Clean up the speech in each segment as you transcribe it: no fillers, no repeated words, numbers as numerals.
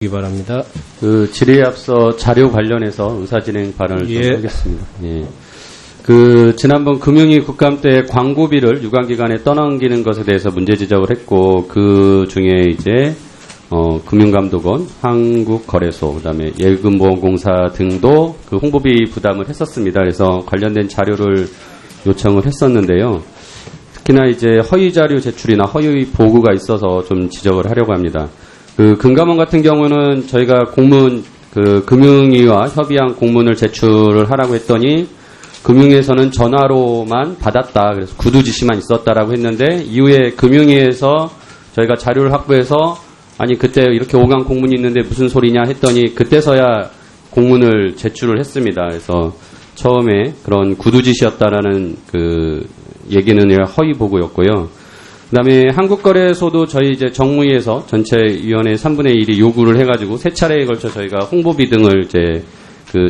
바랍니다. 그 질의에 앞서 자료 관련해서 의사진행 발언을 좀 하겠습니다. 예. 지난번 금융위 국감 때 광고비를 유관기관에 떠넘기는 것에 대해서 문제 지적을 했고, 그 중에 이제, 금융감독원, 한국거래소, 그 다음에 예금보험공사 등도 그 홍보비 부담을 했었습니다. 그래서 관련된 자료를 요청을 했었는데요. 특히나 이제 허위 자료 제출이나 허위 보고가 있어서 좀 지적을 하려고 합니다. 금감원 같은 경우는 저희가 금융위와 협의한 공문을 제출을 하라고 했더니, 금융위에서는 전화로만 받았다. 그래서 구두 지시만 있었다라고 했는데, 이후에 금융위에서 저희가 자료를 확보해서, 아니, 그때 이렇게 오간 공문이 있는데 무슨 소리냐 했더니, 그때서야 공문을 제출을 했습니다. 그래서 처음에 그런 구두 지시였다라는 얘기는 허위 보고였고요. 그 다음에 한국거래소도 저희 이제 정무위에서 전체 위원회 3분의 1이 요구를 해가지고 세 차례에 걸쳐 저희가 홍보비 등을 이제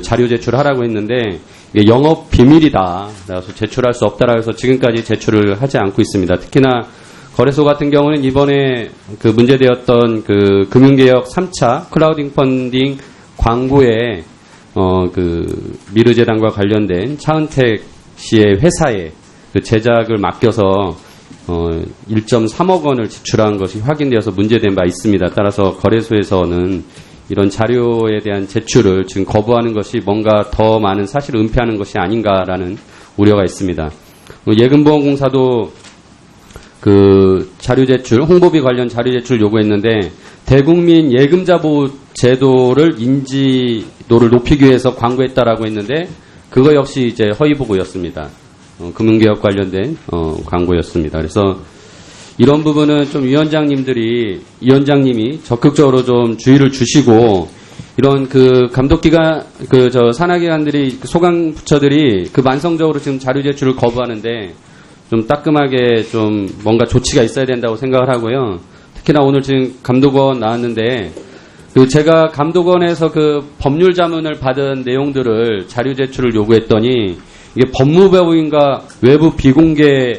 자료 제출하라고 했는데, 이게 영업 비밀이다. 그래서 제출할 수 없다라고 해서 지금까지 제출을 하지 않고 있습니다. 특히나 거래소 같은 경우는 이번에 문제되었던 금융개혁 3차 클라우딩 펀딩 광고에 미르재단과 관련된 차은택 씨의 회사에 제작을 맡겨서 1.3억 원을 지출한 것이 확인되어서 문제된 바 있습니다. 따라서 거래소에서는 이런 자료에 대한 제출을 지금 거부하는 것이 뭔가 더 많은 사실을 은폐하는 것이 아닌가라는 우려가 있습니다. 예금보험공사도 자료 제출, 홍보비 관련 자료 제출 요구했는데, 대국민 예금자 보호 제도를 인지도를 높이기 위해서 광고했다라고 했는데, 그거 역시 이제 허위 보고였습니다. 금융개혁 관련된 광고였습니다. 그래서 이런 부분은 좀 위원장님이 적극적으로 좀 주의를 주시고, 이런 감독기관, 산하기관들이, 소관부처들이 만성적으로 지금 자료 제출을 거부하는데, 좀 따끔하게 좀 뭔가 조치가 있어야 된다고 생각을 하고요. 특히나 오늘 지금 감독원 나왔는데, 제가 감독원에서 법률 자문을 받은 내용들을 자료 제출을 요구했더니, 이게 법무법인과 외부 비공개로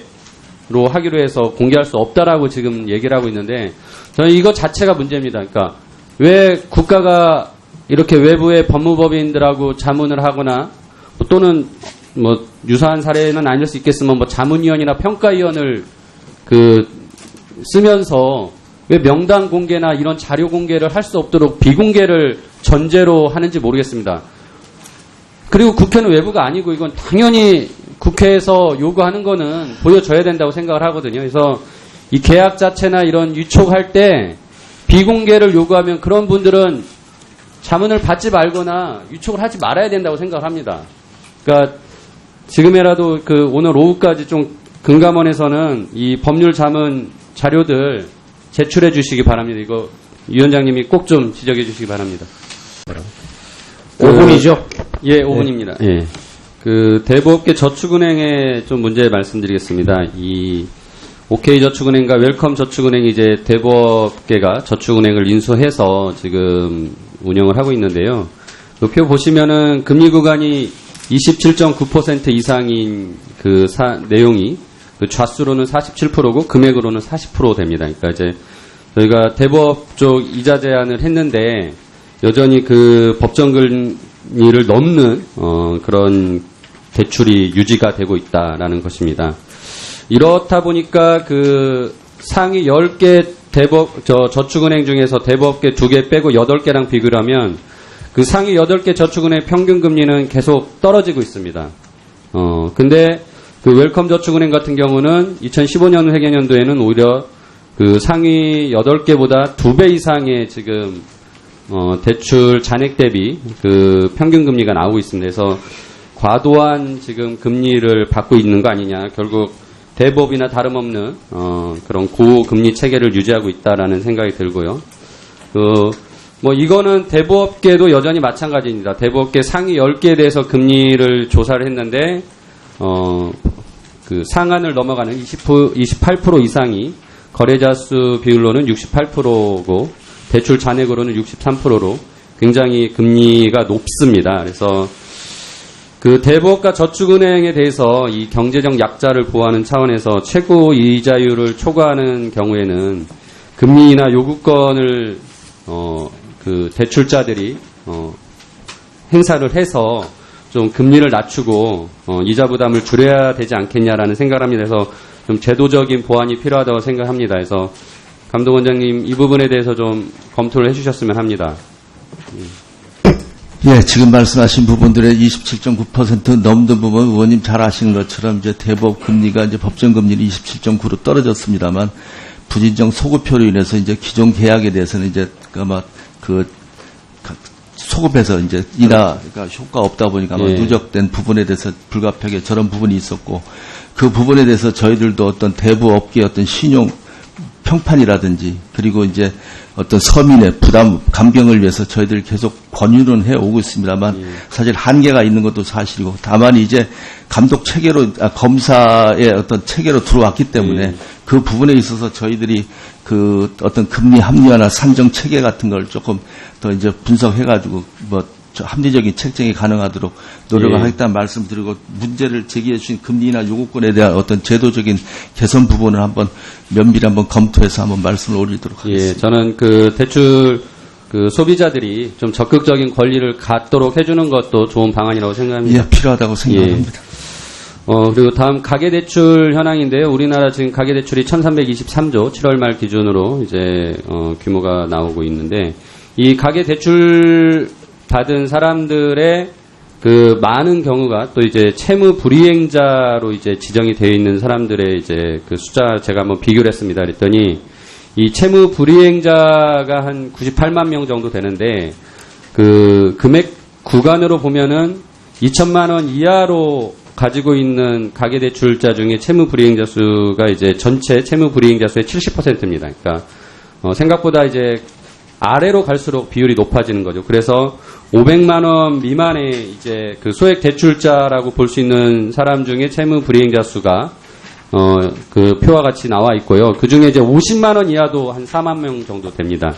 하기로 해서 공개할 수 없다라고 지금 얘기를 하고 있는데, 저는 이거 자체가 문제입니다. 그러니까 왜 국가가 이렇게 외부의 법무법인들하고 자문을 하거나, 또는 유사한 사례는 아닐 수 있겠지만 자문위원이나 평가위원을 쓰면서 왜 명단 공개나 이런 자료 공개를 할 수 없도록 비공개를 전제로 하는지 모르겠습니다. 그리고 국회는 외부가 아니고 이건 당연히 국회에서 요구하는 거는 보여줘야 된다고 생각을 하거든요. 그래서 이 계약 자체나 이런 유촉할 때 비공개를 요구하면 그런 분들은 자문을 받지 말거나 유촉을 하지 말아야 된다고 생각을 합니다. 그러니까 지금이라도 오늘 오후까지 좀 금감원에서는 이 법률 자문 자료들 제출해 주시기 바랍니다. 이거 위원장님이 꼭 좀 지적해 주시기 바랍니다. 5분이죠? 예, 5분입니다. 예. 대부업계 저축은행에 좀 문제 말씀드리겠습니다. 이 OK저축은행과 웰컴저축은행이 이제 대부업계가 저축은행을 인수해서 지금 운영을 하고 있는데요. 표 보시면은 금리 구간이 27.9% 이상인 내용이 좌수로는 47%고 금액으로는 40% 됩니다. 그러니까 이제 저희가 대부업 쪽 이자 제한을 했는데 여전히 법정 금리를 넘는 그런 대출이 유지가 되고 있다라는 것입니다. 이렇다 보니까 상위 10개 저축은행 중에서 대부업계 2개 빼고 8개랑 비교를 하면 상위 8개 저축은행 평균 금리는 계속 떨어지고 있습니다. 근데 웰컴 저축은행 같은 경우는 2015년 회계연도에는 오히려 상위 8개보다 2배 이상의 지금 대출 잔액 대비 평균 금리가 나오고 있습니다. 그래서 과도한 지금 금리를 받고 있는 거 아니냐. 결국 대부업이나 다름없는 그런 고금리 체계를 유지하고 있다라는 생각이 들고요. 이거는 대부업계도 여전히 마찬가지입니다. 대부업계 상위 10개에 대해서 금리를 조사를 했는데, 상한을 넘어가는 28% 이상이 거래자 수 비율로는 68%고, 대출 잔액으로는 63%로 굉장히 금리가 높습니다. 그래서 대부업과 저축은행에 대해서 이 경제적 약자를 보호하는 차원에서 최고 이자율을 초과하는 경우에는 금리나 요구권을 그 대출자들이 행사를 해서 좀 금리를 낮추고 이자 부담을 줄여야 되지 않겠냐라는 생각을 합니다. 그래서 좀 제도적인 보완이 필요하다고 생각합니다. 그래서 감독원장님 이 부분에 대해서 좀 검토를 해주셨으면 합니다. 예, 지금 말씀하신 부분들의 27.9% 넘는 부분 의원님 잘 아시는 것처럼 이제 대법 금리가 이제 법정 금리는 27.9로 떨어졌습니다만 부진정 소급표로 인해서 이제 기존 계약에 대해서는 이제 소급해서 이제 인하가 효과 없다 보니까 아마 누적된 부분에 대해서 불가피하게 저런 부분이 있었고 그 부분에 대해서 저희들도 어떤 대부 업계의 어떤 신용 평판이라든지 그리고 이제 어떤 서민의 부담 감경을 위해서 저희들이 계속 권유는 해오고 있습니다만 사실 한계가 있는 것도 사실이고 다만 이제 감독 체계로 검사의 어떤 체계로 들어왔기 때문에 그 부분에 있어서 저희들이 그 어떤 금리 합리화나 산정 체계 같은 걸 조금 더 이제 분석해가지고 뭐 합리적인 책정이 가능하도록 노력을 하겠다는 말씀드리고 문제를 제기해 주신 금리나 요구권에 대한 어떤 제도적인 개선 부분을 한번 면밀히 한번 검토해서 한번 말씀을 올리도록 하겠습니다. 예, 저는 그 대출 그 소비자들이 좀 적극적인 권리를 갖도록 해주는 것도 좋은 방안이라고 생각합니다. 예, 필요하다고 생각합니다. 그리고 다음 가계대출 현황인데요. 우리나라 지금 가계대출이 1323조 7월 말 기준으로 이제 규모가 나오고 있는데 이 가계대출 받은 사람들의 그 많은 경우가 또 이제 채무 불이행자로 이제 지정이 되어 있는 사람들의 이제 그 숫자 제가 한번 비교를 했습니다. 그랬더니 이 채무 불이행자가 한 98만 명 정도 되는데 그 금액 구간으로 보면은 2천만 원 이하로 가지고 있는 가계대출자 중에 채무 불이행자 수가 이제 전체 채무 불이행자 수의 70%입니다. 그러니까 생각보다 이제 아래로 갈수록 비율이 높아지는 거죠. 그래서 500만 원 미만의 이제 그 소액 대출자라고 볼 수 있는 사람 중에 채무 불이행자 수가 그 표와 같이 나와 있고요. 그 중에 이제 50만 원 이하도 한 4만 명 정도 됩니다.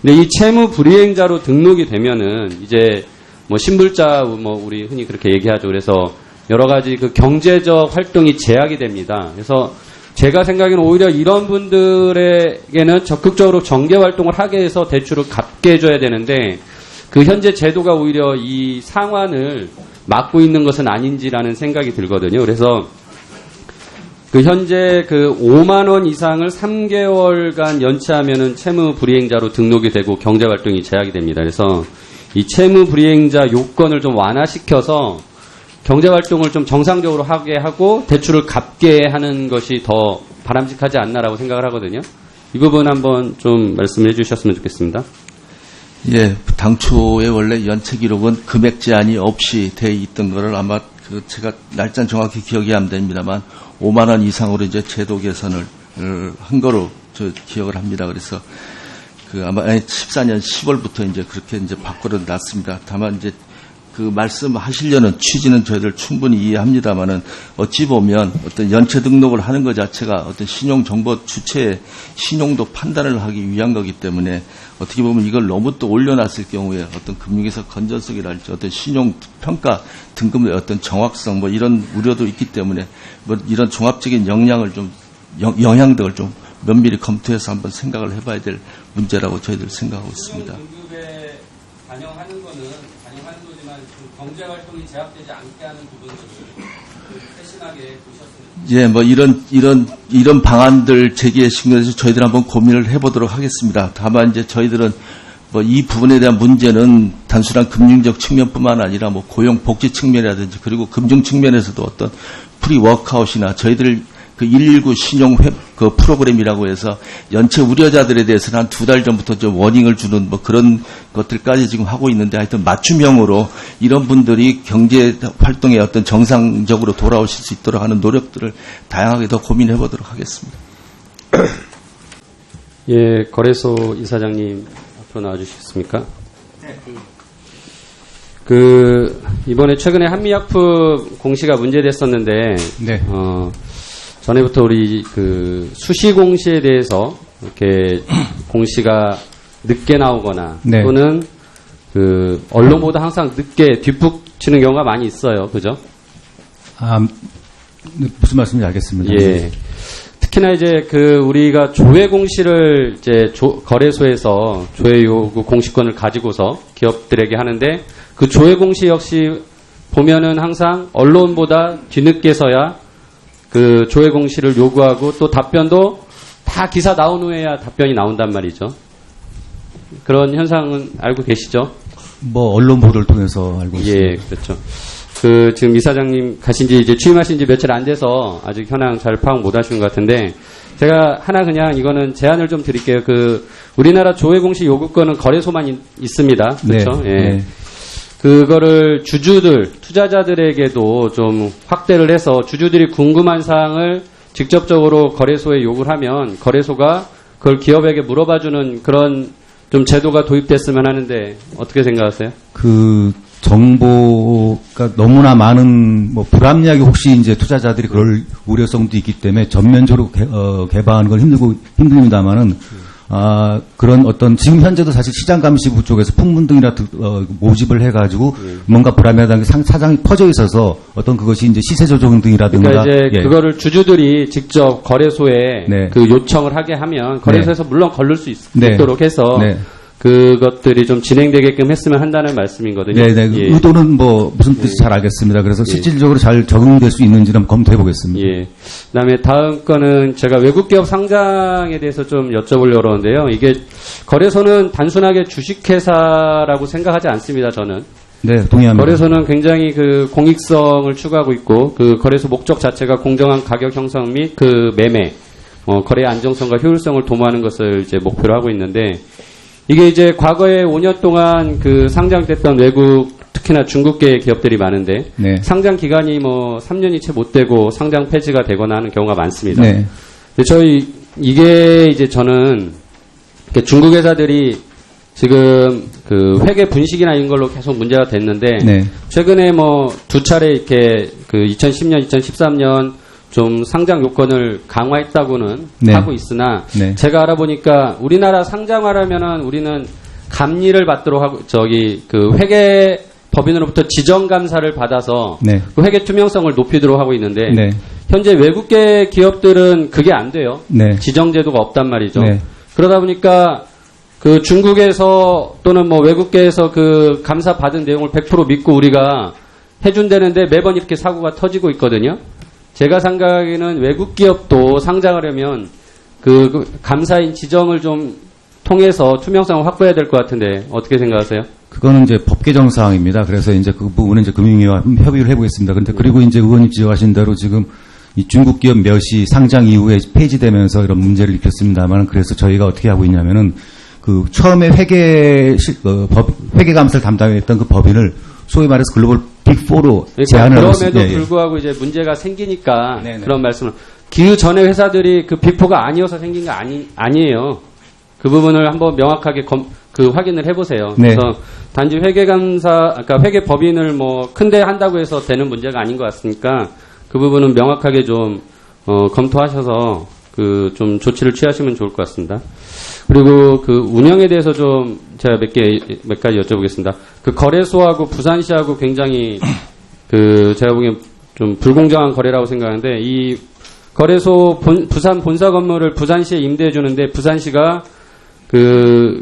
근데 이 채무 불이행자로 등록이 되면은 이제 뭐 신불자 뭐 우리 흔히 그렇게 얘기하죠. 그래서 여러 가지 그 경제적 활동이 제약이 됩니다. 그래서 제가 생각에는 오히려 이런 분들에게는 적극적으로 정계 활동을 하게 해서 대출을 갚게 해줘야 되는데 그 현재 제도가 오히려 이 상환을 막고 있는 것은 아닌지라는 생각이 들거든요. 그래서 그 현재 그 5만 원 이상을 3개월간 연체하면은 채무 불이행자로 등록이 되고 경제 활동이 제약이 됩니다. 그래서 이 채무 불이행자 요건을 좀 완화시켜서 경제 활동을 좀 정상적으로 하게 하고 대출을 갚게 하는 것이 더 바람직하지 않나라고 생각을 하거든요. 이 부분 한번 좀 말씀해 주셨으면 좋겠습니다. 예, 당초에 원래 연체 기록은 금액 제한이 없이 돼 있던 거를 아마 제가 날짜는 정확히 기억이 안 됩니다만 5만 원 이상으로 이제 제도 개선을 한 거로 저 기억을 합니다. 그래서 그 아마 14년 10월부터 이제 그렇게 이제 밖으로 났습니다. 다만 이제 그 말씀하시려는 취지는 저희들 충분히 이해합니다만은 어찌 보면 어떤 연체 등록을 하는 것 자체가 어떤 신용정보 주체의 신용도 판단을 하기 위한 거기 때문에 어떻게 보면 이걸 너무 또 올려놨을 경우에 어떤 금융에서 건전성이랄지 어떤 신용평가 등급의 어떤 정확성 뭐 이런 우려도 있기 때문에 뭐 이런 종합적인 영향들을 좀 면밀히 검토해서 한번 생각을 해봐야 될 문제라고 저희들 생각하고 있습니다. 등급에 반영하는 거는 경제 활동이 제약되지 않게 하는 부분들을 세심하게 보셨습니다. 예, 뭐 이런 방안들 제기에 신경해서 저희들 한번 고민을 해보도록 하겠습니다. 다만 이제 저희들은 뭐 이 부분에 대한 문제는 단순한 금융적 측면뿐만 아니라 뭐 고용 복지 측면이라든지 그리고 금융 측면에서도 어떤 프리 워크아웃이나 저희들 그 119 신용 그 프로그램이라고 해서 연체 우려자들에 대해서는 한 2달 전부터 좀 워닝을 주는 뭐 그런 것들까지 지금 하고 있는데 하여튼 맞춤형으로 이런 분들이 경제 활동에 어떤 정상적으로 돌아오실 수 있도록 하는 노력들을 다양하게 더 고민해 보도록 하겠습니다. 예, 거래소 이사장님 앞으로 나와주시겠습니까? 이번에 최근에 한미약품 공시가 문제됐었는데, 네. 전에부터 우리 그 수시 공시에 대해서 이렇게 공시가 늦게 나오거나 네. 또는 그 언론보다 항상 늦게 뒷북치는 경우가 많이 있어요. 그죠? 무슨 말씀인지 알겠습니다. 예. 특히나 이제 그 우리가 조회 공시를 이제 거래소에서 조회 요구 공시권을 가지고서 기업들에게 하는데 그 조회 공시 역시 보면은 항상 언론보다 뒤늦게서야 그 조회 공시를 요구하고 또 답변도 다 기사 나온 후에야 답변이 나온단 말이죠. 그런 현상은 알고 계시죠? 뭐 언론 보도를 통해서 알고 있습니다. 예, 그렇죠. 그 지금 이사장님 가신지 이제 취임하신 지 며칠 안 돼서 아직 현황 잘 파악 못 하신 것 같은데 제가 하나 그냥 이거는 제안을 좀 드릴게요. 그 우리나라 조회 공시 요구권은 거래소만 있습니다. 그렇죠? 네, 예. 네. 그거를 주주들, 투자자들에게도 좀 확대를 해서 주주들이 궁금한 사항을 직접적으로 거래소에 요구를 하면 거래소가 그걸 기업에게 물어봐주는 그런 좀 제도가 도입됐으면 하는데 어떻게 생각하세요? 그 정보가 너무나 많은 뭐 불합리하게 혹시 이제 투자자들이 그럴 우려성도 있기 때문에 전면적으로 개방하는 건 힘듭니다만은 그런 어떤 지금 현재도 사실 시장감시부 쪽에서 풍문 등이나 모집을 해가지고 뭔가 불합리하다는 게 사장이 퍼져 있어서 어떤 그것이 이제 시세 조정 등이라든가 그러니까 이제 예. 그거를 주주들이 직접 거래소에 네. 그 요청을 하게 하면 거래소에서 물론 걸릴 수 네. 있도록 해서 네. 그것들이 좀 진행되게끔 했으면 한다는 말씀이거든요. 네, 네. 예. 의도는 뭐 무슨 뜻인지 잘 알겠습니다. 그래서 실질적으로 잘 적용될 수 있는지는 한번 검토해 보겠습니다. 예. 그다음에 다음 거는 제가 외국 기업 상장에 대해서 좀 여쭤보려고 그러는데요. 이게 거래소는 단순하게 주식회사라고 생각하지 않습니다. 저는. 네, 동의합니다. 거래소는 굉장히 그 공익성을 추구하고 있고 그 거래소 목적 자체가 공정한 가격 형성 및 그 매매, 거래의 안정성과 효율성을 도모하는 것을 이제 목표로 하고 있는데 이게 이제 과거에 5년 동안 그 상장됐던 외국 특히나 중국계 기업들이 많은데 네. 상장 기간이 뭐 3년이 채 못 되고 상장 폐지가 되거나 하는 경우가 많습니다. 네. 근데 이게 이제 저는 중국 회사들이 지금 그 회계 분식이나 이런 걸로 계속 문제가 됐는데 네. 최근에 뭐 두 차례 이렇게 그 2010년, 2013년 좀 상장 요건을 강화했다고는 네. 하고 있으나 네. 제가 알아보니까 우리나라 상장하려면은 우리는 감리를 받도록 하고 그 회계 법인으로부터 지정 감사를 받아서 네. 그 회계 투명성을 높이도록 하고 있는데 네. 현재 외국계 기업들은 그게 안 돼요. 네. 지정 제도가 없단 말이죠. 네. 그러다 보니까 그 중국에서 또는 뭐 외국계에서 그 감사 받은 내용을 100% 믿고 우리가 해준다는데 매번 이렇게 사고가 터지고 있거든요. 제가 생각하기에는 외국 기업도 상장하려면 그 감사인 지정을 좀 통해서 투명성을 확보해야 될 것 같은데 어떻게 생각하세요? 그거는 이제 법 개정 사항입니다. 그래서 이제 그 부분은 이제 금융위와 협의를 해보겠습니다. 그런데 그리고 이제 의원님 지적하신 대로 지금 이 중국 기업 몇이 상장 이후에 폐지되면서 이런 문제를 일으켰습니다만 그래서 저희가 어떻게 하고 있냐면은 그 처음에 회계 감사를 담당했던 그 법인을 소위 말해서 글로벌 빅4로 제안을 하고 있습니다. 그럼에도 불구하고 이제 문제가 생기니까 네네. 그런 말씀을 기후 전에 회사들이 그 빅4가 아니어서 생긴 거 아니에요. 그 부분을 한번 명확하게 확인을 해보세요. 네. 그래서 단지 그러니까 회계 법인을 뭐 큰데 한다고 해서 되는 문제가 아닌 것 같으니까 그 부분은 명확하게 좀 검토하셔서 좀 조치를 취하시면 좋을 것 같습니다. 그리고 그 운영에 대해서 좀 제가 몇 가지 여쭤보겠습니다. 그 거래소하고 부산시하고 굉장히 제가 보기엔 좀 불공정한 거래라고 생각하는데 이 거래소 부산 본사 건물을 부산시에 임대해 주는데 부산시가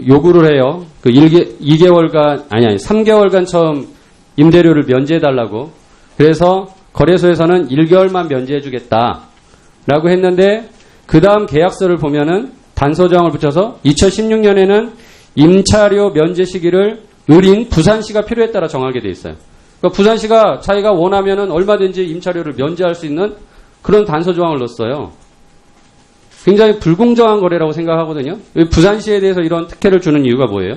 요구를 해요. 3개월간 처음 임대료를 면제해 달라고. 그래서 거래소에서는 1개월만 면제해 주겠다라고 했는데 그 다음 계약서를 보면은 단서 조항을 붙여서 2016년에는 임차료 면제 시기를 을인 부산시가 필요에 따라 정하게 돼 있어요. 그러니까 부산시가 자기가 원하면은 얼마든지 임차료를 면제할 수 있는 그런 단서 조항을 넣었어요. 굉장히 불공정한 거래라고 생각하거든요. 부산시에 대해서 이런 특혜를 주는 이유가 뭐예요?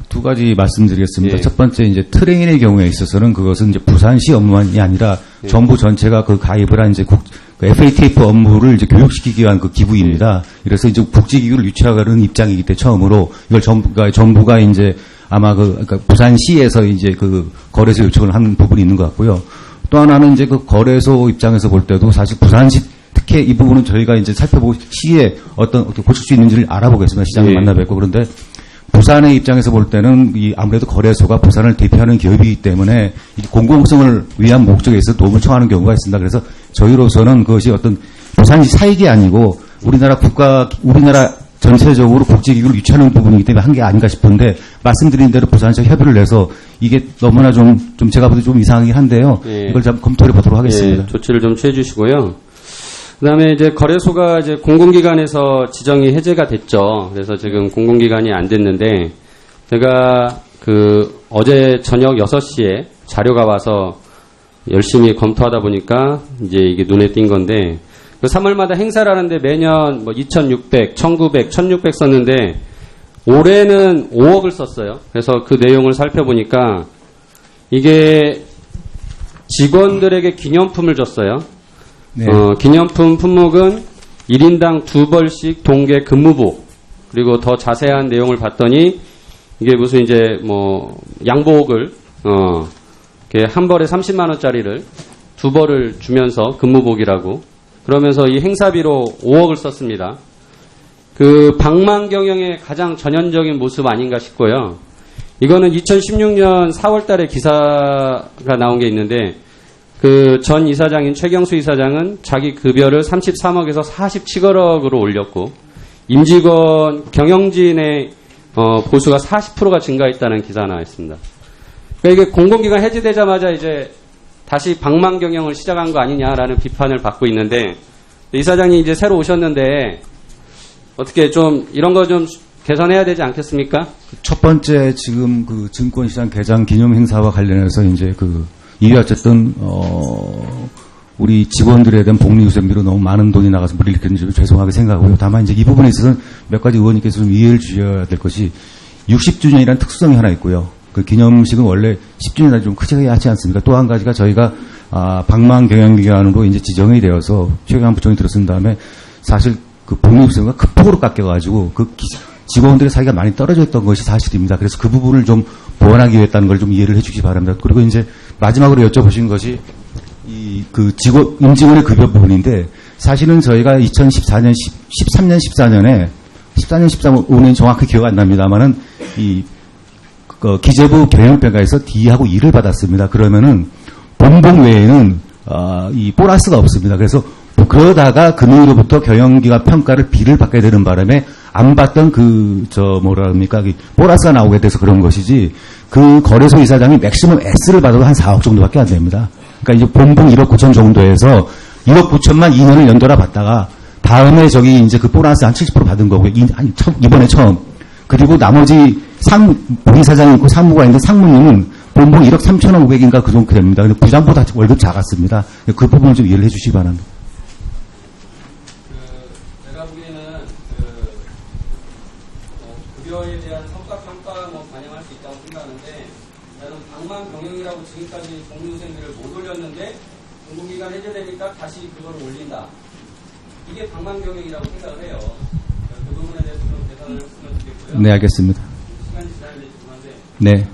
두 가지 말씀드리겠습니다. 예. 첫 번째 이제 트레인의 경우에 있어서는 그것은 이제 부산시 업무만이 아니라 예. 정부 전체가 그 가입을 한 이제 FATF 업무를 이제 교육시키기 위한 그 기부입니다. 그래서 이제 국제기구를 유치하는 입장이기 때문에 처음으로 이걸 정부가 이제 아마 그러니까 부산시에서 이제 그 거래소 요청을 하는 부분이 있는 것 같고요. 또 하나는 이제 그 거래소 입장에서 볼 때도 사실 부산시 특히 이 부분은 저희가 이제 살펴보고 시에 어떻게 고칠 수 있는지를 알아보겠습니다. 시장을 예. 만나뵙고. 그런데 부산의 입장에서 볼 때는 아무래도 거래소가 부산을 대표하는 기업이기 때문에 이 공공성을 위한 목적에 있어 도움을 청하는 경우가 있습니다. 그래서 저희로서는 그것이 어떤 부산시 사익이 아니고 우리나라 전체적으로 국제기구를 유치하는 부분이기 때문에 한 게 아닌가 싶은데 말씀드린 대로 부산시와 협의를 내서 이게 너무나 좀 제가 보기에 좀 이상하긴 한데요. 예. 이걸 좀 검토해 보도록 하겠습니다. 예, 조치를 좀 취해 주시고요. 그다음에 이제 거래소가 이제 공공기관에서 지정이 해제가 됐죠. 그래서 지금 공공기관이 안 됐는데 제가 어제 저녁 6시에 자료가 와서 열심히 검토하다 보니까 이제 이게 눈에 띈 건데 3월마다 행사를 하는데 매년 뭐 2,600, 1,900, 1,600 썼는데 올해는 5억을 썼어요. 그래서 그 내용을 살펴보니까 이게 직원들에게 기념품을 줬어요. 네. 기념품 품목은 1인당 2벌씩 동계 근무복, 그리고 더 자세한 내용을 봤더니 이게 무슨 이제 뭐 양복을 이렇게 한 벌에 30만 원짜리를 2벌을 주면서 근무복이라고, 그러면서 이 행사비로 5억을 썼습니다. 그 방만 경영의 가장 전형적인 모습 아닌가 싶고요. 이거는 2016년 4월 달에 기사가 나온 게 있는데 그 전 이사장인 최경수 이사장은 자기 급여를 33억에서 47억으로 올렸고 임직원 경영진의 보수가 40%가 증가했다는 기사가 나와 있습니다. 그러니까 이게 공공기관 해제되자마자 이제 다시 방만 경영을 시작한 거 아니냐라는 비판을 받고 있는데 이사장님 이제 새로 오셨는데 어떻게 좀 이런 거 좀 개선해야 되지 않겠습니까? 첫 번째 지금 그 증권시장 개장 기념 행사와 관련해서 이제 이게 어쨌든 우리 직원들에 대한 복리후생비로 너무 많은 돈이 나가서 무리를 일으켰는지 좀 죄송하게 생각하고요. 다만 이제 이 부분에 있어서는 몇 가지 의원님께서 좀 이해를 주셔야 될 것이 60주년이라는 특수성이 하나 있고요. 그 기념식은 원래 10주년이 좀 크게 하지 않습니까? 또 한 가지가 저희가 방만 경영기관으로 이제 지정이 되어서 최경환 부총리 들어선 다음에 사실 그 복리후생비가 큰 폭으로 깎여가지고 직원들의 사이가 많이 떨어져 있던 것이 사실입니다. 그래서 그 부분을 좀 보완하기 위해 했다는 걸 좀 이해를 해주시기 바랍니다. 그리고 이제 마지막으로 여쭤보신 것이 임직원의 급여 부분인데 사실은 저희가 2014년, 14년에 5년이 정확히 기억 안 납니다만은 기재부 경영평가에서 D하고 E를 받았습니다. 그러면은 본봉 외에는 이 보너스가 없습니다. 그래서 그러다가 금융으로부터 경영기관 평가를 B를 받게 되는 바람에 안 받던 보너스가 나오게 돼서 그런 것이지, 그 거래소 이사장이 맥시멈 S를 받아도 한 4억 정도밖에 안 됩니다. 그러니까 이제 본봉 1억 9천 정도에서 1억 9천만 2년을 연달아 받다가 다음에 이제 그 보너스 한 70% 받은 거고요. 이번에 처음. 그리고 나머지 부이사장이 있고 상무가 있는데 상무님은 본봉 1억 3천억 5백인가 그 정도 됩니다. 근데 부장보다 월급 작았습니다. 그 부분을 좀 이해를 해 주시기 바랍니다. 제가 보기에는 급여에 대한 성과평가 반영할 수 있다고 생각하는데, 나는 방만 경영이라고 지금까지 복리후생비를 못 올렸는데 공공기관 해제되니까 다시 그거를 올린다. 이게 방만 경영이라고 생각을 해요. 그 부분에 대해서 좀 개선을 했으면 좋겠고요. 네, 알겠습니다. 시간이 지나는데 죄송한데 네.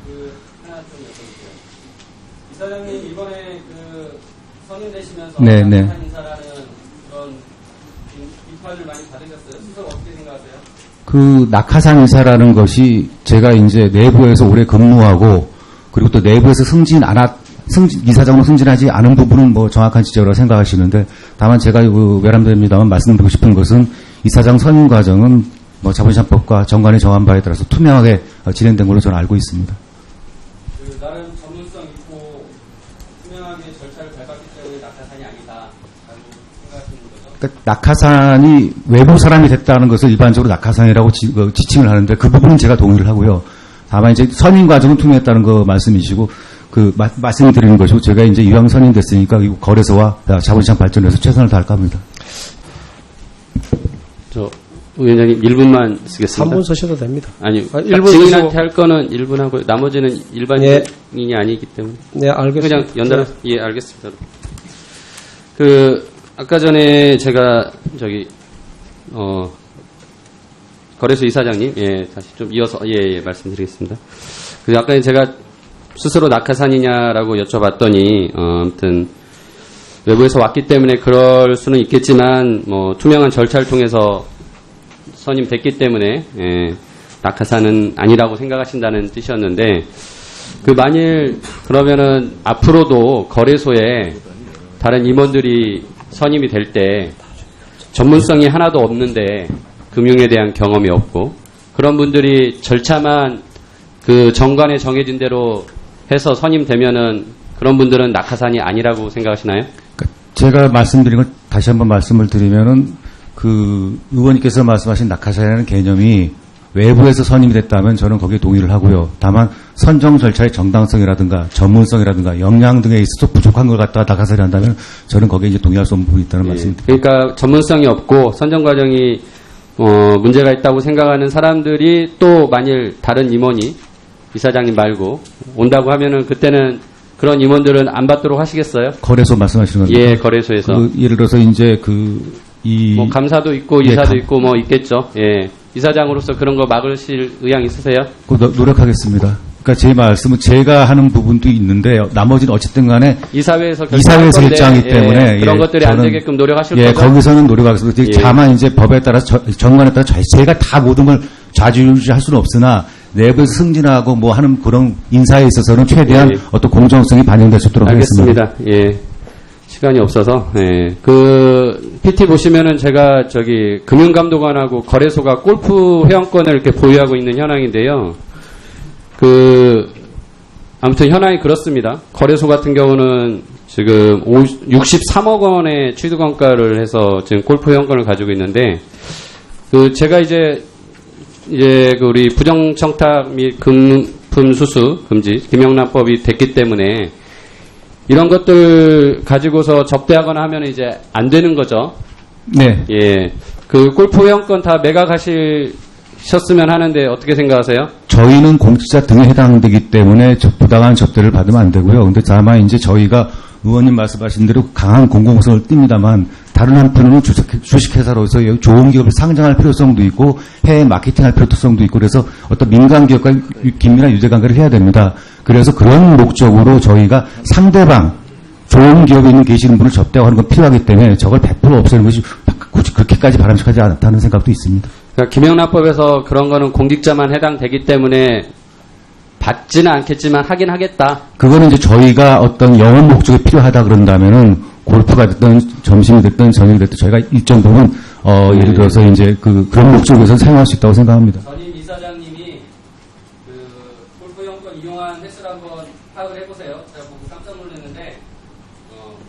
하나 좀 여쭤볼게요. 이사장님 이번에 선임되시면서 네. 낙하산 인사라는 그런 비판을 많이 받으셨어요. 스스로 어떻게 생각하세요? 그 낙하산 인사라는 것이 제가 이제 내부에서 오래 근무하고 그리고 또 내부에서 이사장으로 승진하지 않은 부분은 뭐 정확한 지적이라고 생각하시는데, 다만 제가 외람됩니다만 말씀드리고 싶은 것은 이사장 선임 과정은 뭐 자본시장법과 정관이 정한 바에 따라서 투명하게 진행된 걸로 저는 알고 있습니다. 나름 전문성 있고 투명하게 절차를 밟았기 때문에 낙하산이 아니다라고 생각하시는 거죠? 그러니까 낙하산이 외부 사람이 됐다는 것을 일반적으로 낙하산이라고 지칭을 하는데 그 부분은 제가 동의를 하고요. 다만 이제 선임 과정은 투명했다는 거 말씀이시고 말씀드리는 것이고, 제가 이제 이왕 선임됐으니까 이 거래소와 자본시장 발전에서 최선을 다할까 합니다. 위원장님 1분만 쓰겠습니다. 3분 쓰셔도 됩니다. 아니, 1분 증인한테 할 거는 1분 하고 나머지는 일반인이 아니기 때문에. 네, 알겠습니다. 그냥 연달아, 예, 알겠습니다. 아까 전에 제가 거래소 이사장님, 예, 다시 좀 이어서, 예, 말씀드리겠습니다. 아까 제가 스스로 낙하산이냐라고 여쭤봤더니, 아무튼, 외부에서 왔기 때문에 그럴 수는 있겠지만, 투명한 절차를 통해서 선임됐기 때문에, 낙하산은 아니라고 생각하신다는 뜻이었는데, 만일, 그러면은, 앞으로도 거래소에 다른 임원들이 선임이 될 때, 전문성이 하나도 없는데 금융에 대한 경험이 없고 그런 분들이 절차만 그 정관에 정해진 대로 해서 선임되면은 그런 분들은 낙하산이 아니라고 생각하시나요? 제가 말씀드린 걸 다시 한번 말씀을 드리면은 그 의원님께서 말씀하신 낙하산이라는 개념이 외부에서 선임이 됐다면 저는 거기에 동의를 하고요. 다만 선정 절차의 정당성이라든가 전문성이라든가 역량 등에 있어서 부족한 걸 갖다가 낙하산이 한다면 저는 거기에 이제 동의할 수 없는 부분이 있다는 말씀입니다. 그러니까 전문성이 없고 선정 과정이 문제가 있다고 생각하는 사람들이 또 만일 다른 임원이 이사장님 말고 온다고 하면은 그때는 그런 임원들은 안 받도록 하시겠어요? 거래소 말씀하시는 겁니까? 예, 거래소에서. 예를 들어서 이제 뭐 감사도 있고 이사도 있고 뭐 있겠죠. 예. 이사장으로서 그런 거 막으실 의향 있으세요? 노력하겠습니다. 그러니까 제 말씀은 제가 하는 부분도 있는데 나머지는 어쨌든 간에 이사회에서 결정하기 때문에 그런 것들이 안 되게끔 노력하실 거죠? 거기서는 노력하겠습니다. 다만 이제 법에 따라 정관에 따라 제가 다 모든 걸 좌지우지할 수는 없으나 내부에서 승진하고 뭐 하는 그런 인사에 있어서는 최대한 어떤 공정성이 반영될 수 있도록 하겠습니다. 알겠습니다. 예. 시간이 없어서, 예. PT 보시면은 제가 금융감독원하고 거래소가 골프 회원권을 이렇게 보유하고 있는 현황인데요. 아무튼 현황이 그렇습니다. 거래소 같은 경우는 지금 63억 원의 취득원가를 해서 지금 골프 회원권을 가지고 있는데, 제가 이제 우리 부정청탁 및 금품 수수 금지, 김영란법이 됐기 때문에 이런 것들 가지고서 접대하거나 하면 이제 안 되는 거죠. 네. 예. 골프 회원권 다 매각하셨으면 하는데 어떻게 생각하세요? 저희는 공직자 등에 해당되기 때문에 부당한 접대를 받으면 안 되고요. 근데 다만 이제 저희가 의원님 말씀하신 대로 강한 공공성을 띱니다만 다른 한편으로는 주식회사로서 좋은 기업을 상장할 필요성도 있고 해외 마케팅할 필요성도 있고 그래서 어떤 민간 기업과 긴밀한 유대관계를 해야 됩니다. 그래서 그런 목적으로 저희가 상대방 좋은 기업에 있는 계시는 분을 접대하는 건 필요하기 때문에 저걸 100% 없애는 것이 굳이 그렇게까지 바람직하지 않다는 생각도 있습니다. 그러니까 김영란법에서 그런 거는 공직자만 해당되기 때문에 받지는 않겠지만 하긴 하겠다. 그거는 이제 저희가 어떤 영업 목적이 필요하다 그런다면은 골프가 됐든 점심이 됐든 저녁이 됐든 저희가 일정 부분 예를 들어서 이제 그런 목적에서 사용할 수 있다고 생각합니다. 전임 이사장님이 골프 회원권 이용한 횟수를 한번 파악을 해보세요. 제가 보고 깜짝 놀랐는데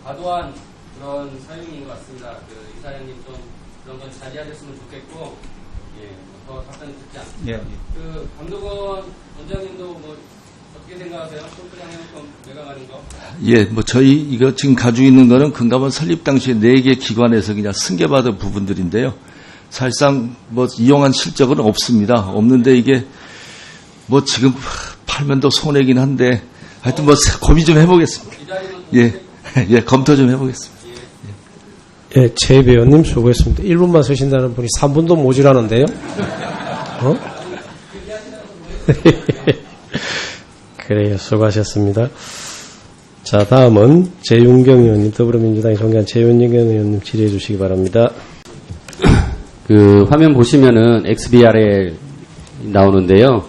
과도한 그런 사용인 것 같습니다. 이사장님 좀 그런 건 자제하셨으면 좋겠고 더 답변 듣지 않습니다. 감독원 원장님도 뭐 어떻게 생각하세요? 골프장 회원권 매각하는 거? 예, 뭐 저희 이거 지금 가지고 있는 거는 금감원 설립 당시에 4개 기관에서 그냥 승계받은 부분들인데요. 사실상 뭐 이용한 실적은 없습니다. 없는데 이게 뭐 지금 팔면 더 손해긴 한데 하여튼 뭐 고민 좀 해보겠습니다. 예, 검토 좀 해보겠습니다. 예, 최 배우님 수고했습니다. 1분만 서신다는 분이 3분도 모자라는데요. 그래요, 수고하셨습니다. 자, 다음은 재윤경 의원님, 더불어민주당이 존경한 재윤경 의원님 질의해 주시기 바랍니다. 화면 보시면은 XBRL 나오는데요.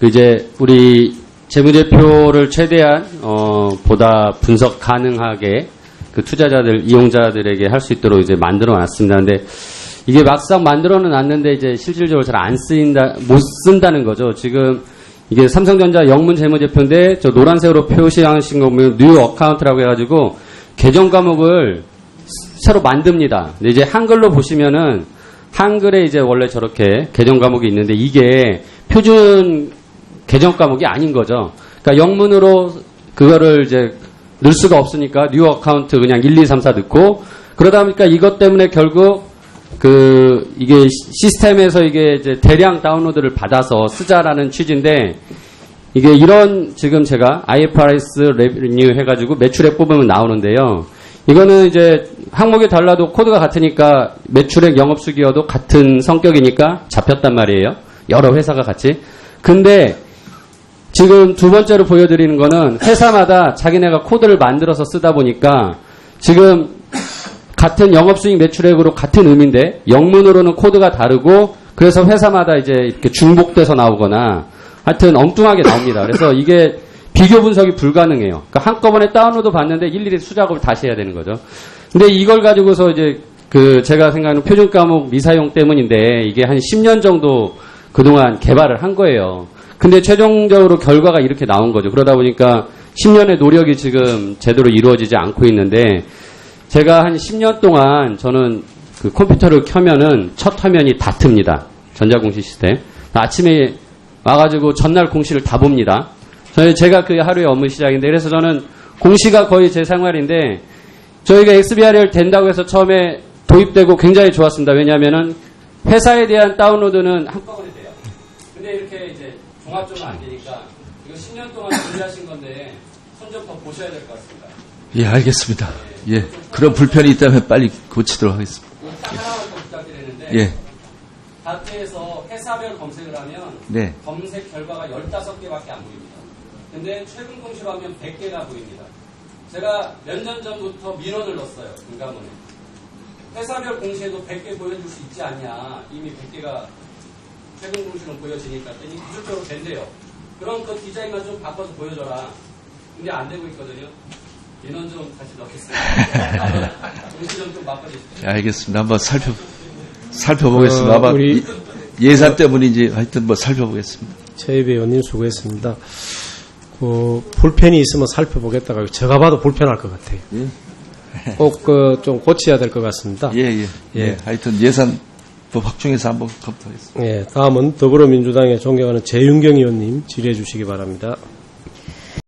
이제 우리 재무제표를 최대한 보다 분석 가능하게 투자자들, 이용자들에게 할 수 있도록 이제 만들어 놨습니다. 근데 이게 막상 만들어는 놨는데 이제 실질적으로 잘 못 쓴다는 거죠. 지금 이게 삼성전자 영문 재무제표인데 저 노란색으로 표시하신 거 보면 뉴 어카운트라고 해가지고 계정 과목을 새로 만듭니다. 근데 이제 한글로 보시면은 한글에 이제 원래 저렇게 계정 과목이 있는데 이게 표준 계정 과목이 아닌 거죠. 그러니까 영문으로 그거를 이제 넣을 수가 없으니까 뉴 어카운트 그냥 1, 2, 3, 4 넣고 그러다 보니까 이것 때문에 결국 이게 시스템에서 이게 이제 대량 다운로드를 받아서 쓰자라는 취지인데 이게 이런 지금 제가 IFRS 레비뉴 해가지고 매출액 뽑으면 나오는데요. 이거는 이제 항목이 달라도 코드가 같으니까 매출액 영업수기여도 같은 성격이니까 잡혔단 말이에요. 여러 회사가 같이. 근데 지금 두 번째로 보여드리는 거는 회사마다 자기네가 코드를 만들어서 쓰다 보니까 지금 같은 영업수익 매출액으로 같은 의미인데 영문으로는 코드가 다르고 그래서 회사마다 이제 이렇게 중복돼서 나오거나 하여튼 엉뚱하게 나옵니다. 그래서 이게 비교 분석이 불가능해요. 그러니까 한꺼번에 다운로드 받는데 일일이 수작업을 다시 해야 되는 거죠. 근데 이걸 가지고서 이제 제가 생각하는 표준 과목 미사용 때문인데 이게 한 10년 정도 그동안 개발을 한 거예요. 근데 최종적으로 결과가 이렇게 나온 거죠. 그러다 보니까 10년의 노력이 지금 제대로 이루어지지 않고 있는데 제가 한 10년 동안 저는 그 컴퓨터를 켜면은 첫 화면이 다 틉니다. 전자공시 시스템. 아침에 와가지고 전날 공시를 다 봅니다. 제가 그 하루의 업무 시작인데 그래서 저는 공시가 거의 제 생활인데 저희가 XBRL 된다고 해서 처음에 도입되고 굉장히 좋았습니다. 왜냐하면은 회사에 대한 다운로드는 한꺼번에 돼요. 근데 이렇게 이제 종합적으로 안 되니까 이거 10년 동안 준비하신 건데 손 좀 더 보셔야 될 것 같습니다. 예, 알겠습니다. 예, 그런 불편이 있다면 빨리 고치도록 하겠습니다. 딱 하나만 더 부탁드리는데 예, 다트에서 회사별 검색을 하면 네, 검색 결과가 15개밖에 안 보입니다. 근데 최근 공시로 하면 100개가 보입니다. 제가 몇 년 전부터 민원을 넣었어요. 금감원에. 회사별 공시에도 100개 보여줄 수 있지 않냐. 이미 100개가 최근 공시로 보여지니까 했더니 기술적으로 된대요. 그럼 그 디자인만 좀 바꿔서 보여줘라. 근데 안 되고 있거든요. 민원 좀 다시 넣겠습니다. 공시 좀 바꿔주십시오. 알겠습니다. 한번 살펴보겠습니다. 아마 우리 예산 때문인지 하여튼 뭐 살펴보겠습니다. 최입 의원님 수고했습니다. 불편이 있으면 살펴보겠다가 제가 봐도 불편할 것 같아요. 꼭 좀 고쳐야 될 것 같습니다. 예. 하여튼 예산법 확충해서 한번 검토하겠습니다. 예, 다음은 더불어민주당의 존경하는 재윤경 의원님 질의해 주시기 바랍니다.